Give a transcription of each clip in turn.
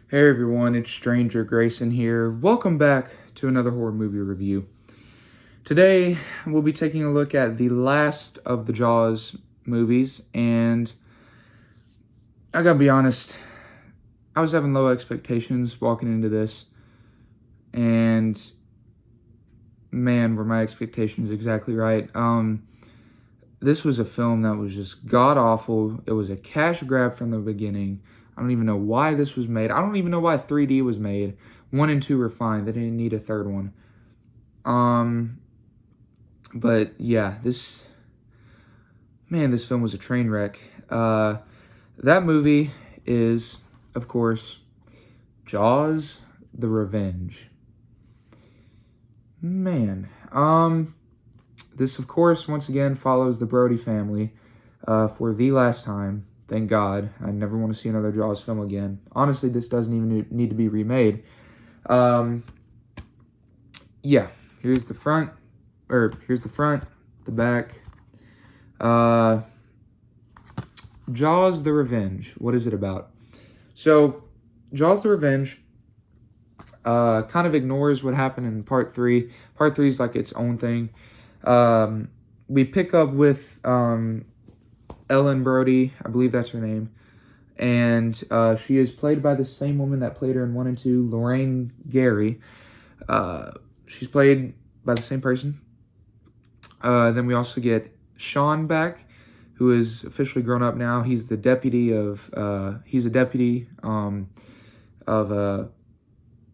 Hey everyone, it's Stranger Grayson here. Welcome back to another horror movie review. Today, we'll be taking a look at the last of the Jaws movies, and I gotta be honest, I was having low expectations walking into this, and man, were my expectations exactly right. This was a film that was just god-awful. It was a cash grab from the beginning. I don't even know why this was made. I don't even know why 3D was made. 1 and 2 were fine. They didn't need a third one. But yeah, this film was a train wreck. That movie is, of course, Jaws: The Revenge. Man, this, of course, once again follows the Brody family for the last time. Thank God. I never want to see another Jaws film again. Honestly, this doesn't even need to be remade. Yeah, here's the front, the back. Jaws: The Revenge. What is it about? So, Jaws: The Revenge kind of ignores what happened in Part 3. Part 3 is like its own thing. We pick up with Ellen Brody, I believe that's her name, and she is played by the same woman that played her in 1 and 2, Lorraine Gary. She's played by the same person. Then we also get Sean back, who is officially grown up now. He's the deputy of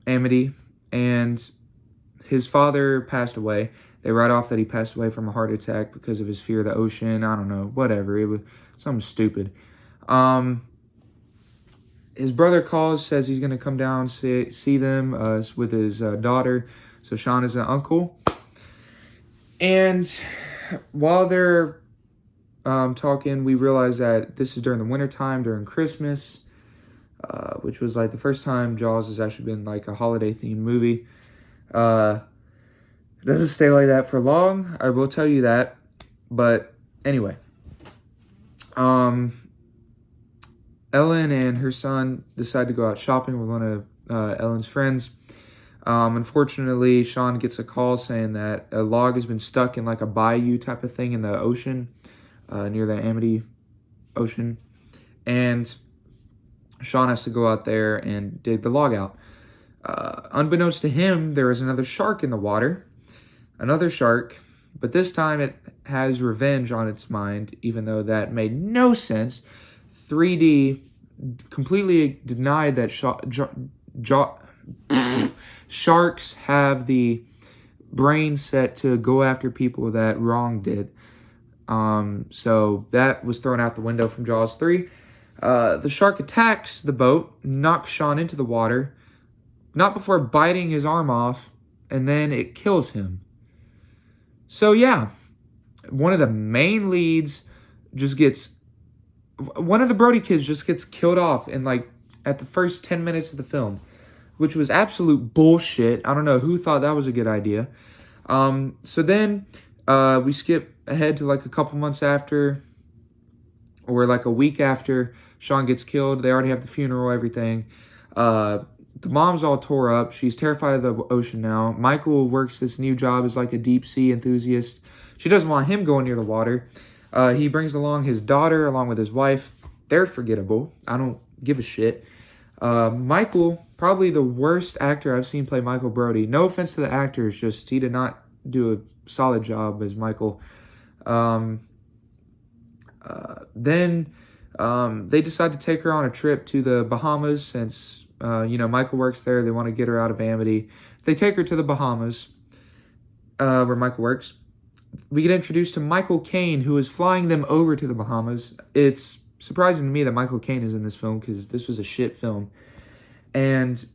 Amity, and his father passed away. They write off that he passed away from a heart attack because of his fear of the ocean. I don't know, whatever. It was something stupid. His brother calls, says he's going to come down, see them with his daughter. So Sean is an uncle. And while they're talking, we realize that this is during the wintertime, during Christmas, which was like the first time Jaws has actually been like a holiday-themed movie. It doesn't stay like that for long, I will tell you that. But anyway, Ellen and her son decide to go out shopping with one of Ellen's friends. Unfortunately, Sean gets a call saying that a log has been stuck in like a bayou type of thing in the ocean, near the Amity Ocean. And Sean has to go out there and dig the log out. Unbeknownst to him, there is another shark in the water. Another shark, but this time it has revenge on its mind, even though that made no sense. 3D completely denied that sharks have the brain set to go after people that wronged it. So that was thrown out the window from Jaws 3. The shark attacks the boat, knocks Sean into the water, not before biting his arm off, and then it kills him. So yeah, one of the main leads one of the Brody kids just gets killed off in like at the first 10 minutes of the film, which was absolute bullshit. I don't know who thought that was a good idea. So then we skip ahead to like a couple months after, or like a week after Sean gets killed. They already have the funeral, everything. The mom's all tore up. She's terrified of the ocean now. Michael works this new job as like a deep sea enthusiast. She doesn't want him going near the water. He brings along his daughter along with his wife. They're forgettable. I don't give a shit. Michael, probably the worst actor I've seen play Michael Brody. No offense to the actor, it's just he did not do a solid job as Michael. Then they decide to take her on a trip to the Bahamas since, Michael works there. They want to get her out of Amity. They take her to the Bahamas, where Michael works. We get introduced to Michael Caine, who is flying them over to the Bahamas. It's surprising to me that Michael Caine is in this film because this was a shit film. And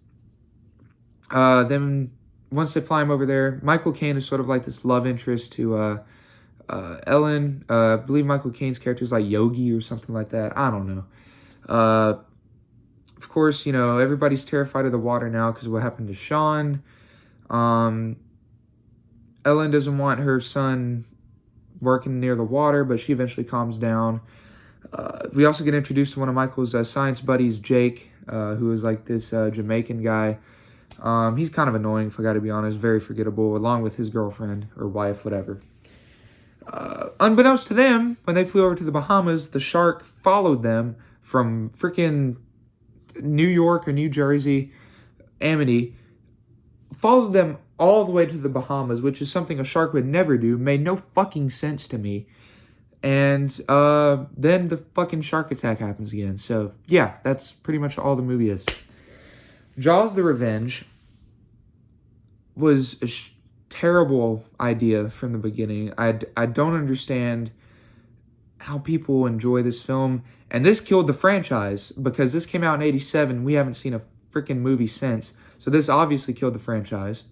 then once they fly him over there, Michael Caine is sort of like this love interest to Ellen. I believe Michael Caine's character is like Yogi or something like that. I don't know. Of course, everybody's terrified of the water now because of what happened to Sean. Ellen doesn't want her son working near the water, but she eventually calms down. We also get introduced to one of Michael's science buddies, Jake. who is like this Jamaican guy. He's kind of annoying, if I gotta be honest, very forgettable, along with his girlfriend or wife, whatever. Unbeknownst to them, when they flew over to the Bahamas, the shark followed them from freaking New York or New Jersey, Amity, followed them all the way to the Bahamas, which is something a shark would never do, made no fucking sense to me. And then the fucking shark attack happens again. So, yeah, that's pretty much all the movie is. Jaws the Revenge was a terrible idea from the beginning. I don't understand how people enjoy this film. And this killed the franchise because this came out in 87. We haven't seen a freaking movie since. So this obviously killed the franchise.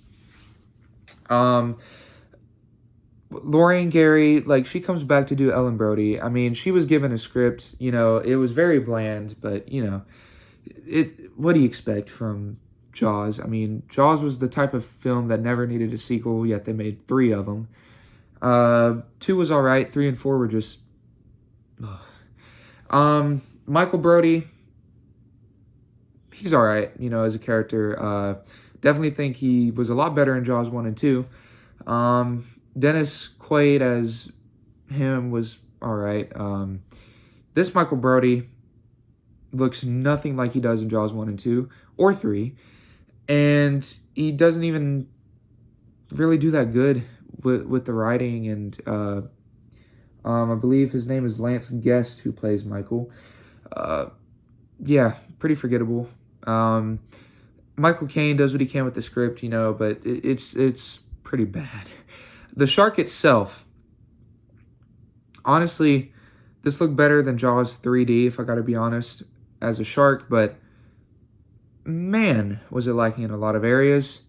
Lorraine Gary, like, she comes back to do Ellen Brody. I mean, she was given a script, you know, it was very bland, but, you know, what do you expect from Jaws? I mean, Jaws was the type of film that never needed a sequel, yet they made 3 of them. 2 was all right, 3 and 4 were just... Michael Brody, he's all right, you know, as a character. Definitely think he was a lot better in Jaws 1 and 2. Dennis Quaid as him was all right. This Michael Brody looks nothing like he does in Jaws 1 and 2 or 3. And he doesn't even really do that good with the writing. And I believe his name is Lance Guest, who plays Michael. Yeah, pretty forgettable. Michael Caine does what he can with the script, you know, but it's pretty bad. The shark itself, honestly, this looked better than Jaws 3D, if I gotta be honest, as a shark, but man, was it lacking in a lot of areas.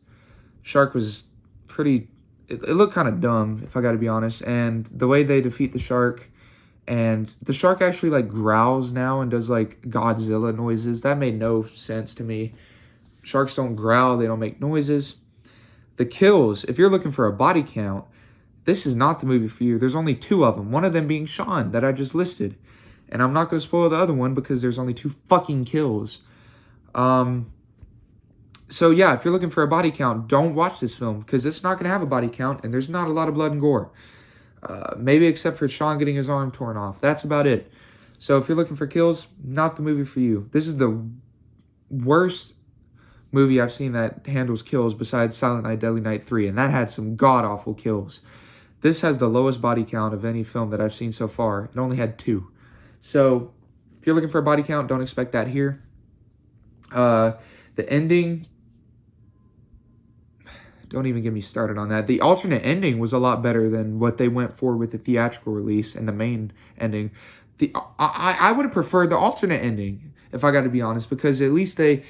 Shark was pretty, it looked kind of dumb, if I gotta be honest, and the way they defeat the shark, and the shark actually, like, growls now and does, like, Godzilla noises. That made no sense to me. Sharks don't growl, they don't make noises. The kills, if you're looking for a body count, this is not the movie for you. There's only 2 of them, one of them being Sean, that I just listed. And I'm not going to spoil the other one because there's only 2 fucking kills. So yeah, if you're looking for a body count, don't watch this film because it's not going to have a body count and there's not a lot of blood and gore. Maybe except for Sean getting his arm torn off. That's about it. So if you're looking for kills, not the movie for you. This is the worst movie I've seen that handles kills besides Silent Night, Deadly Night 3, and that had some god-awful kills. This has the lowest body count of any film that I've seen so far. It only had 2. So if you're looking for a body count, don't expect that here. The ending, don't even get me started on that. The alternate ending was a lot better than what they went for with the theatrical release and the main ending. I would have preferred the alternate ending, if I got to be honest, because at least that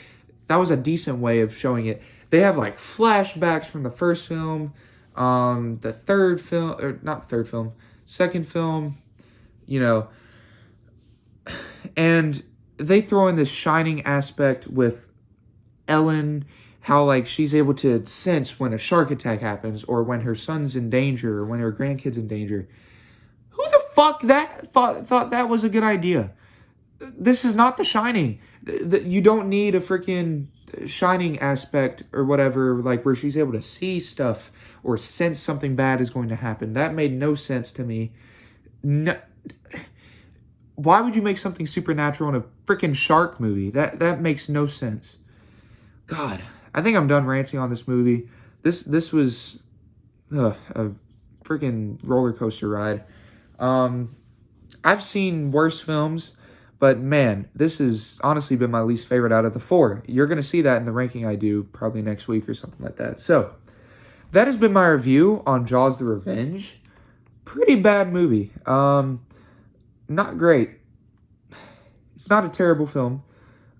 was a decent way of showing it. They have like flashbacks from the first film, the third film, or not third film, second film, you know, and they throw in this shining aspect with Ellen, how like she's able to sense when a shark attack happens or when her son's in danger or when her grandkid's in danger. Who the fuck thought that was a good idea? This is not The Shining. You don't need a freaking Shining aspect or whatever, like where she's able to see stuff or sense something bad is going to happen. That made no sense to me. No, why would you make something supernatural in a freaking shark movie? That makes no sense. God, I think I'm done ranting on this movie. This was a freaking roller coaster ride. I've seen worse films, but man, this has honestly been my least favorite out of the 4. You're going to see that in the ranking I do probably next week or something like that. So, that has been my review on Jaws the Revenge. Pretty bad movie. Not great. It's not a terrible film.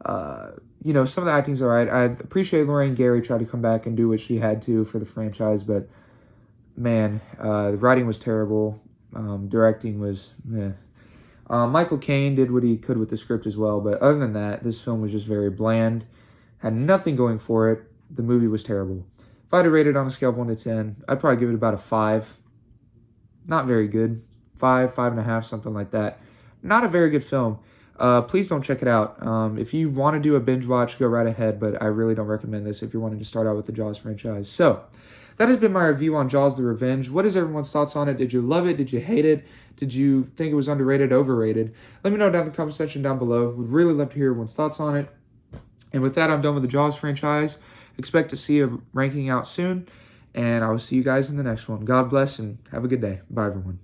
You know, some of the acting's alright. I appreciate Lorraine Gary tried to come back and do what she had to for the franchise, but man, the writing was terrible. Directing was Michael Caine did what he could with the script as well, but other than that, this film was just very bland. Had nothing going for it. The movie was terrible. If I had to rate it on a scale of 1 to 10, I'd probably give it about a 5. Not very good. 5, 5.5, something like that. Not a very good film. please don't check it out. If you want to do a binge watch, go right ahead, but I really don't recommend this if you're wanting to start out with the Jaws franchise. So, that has been my review on Jaws the Revenge. What is everyone's thoughts on it? Did you love it? Did you hate it? Did you think it was underrated, overrated? Let me know down in the comment section down below. Would really love to hear everyone's thoughts on it. And with that, I'm done with the Jaws franchise. Expect to see a ranking out soon. And I will see you guys in the next one. God bless and have a good day. Bye, everyone.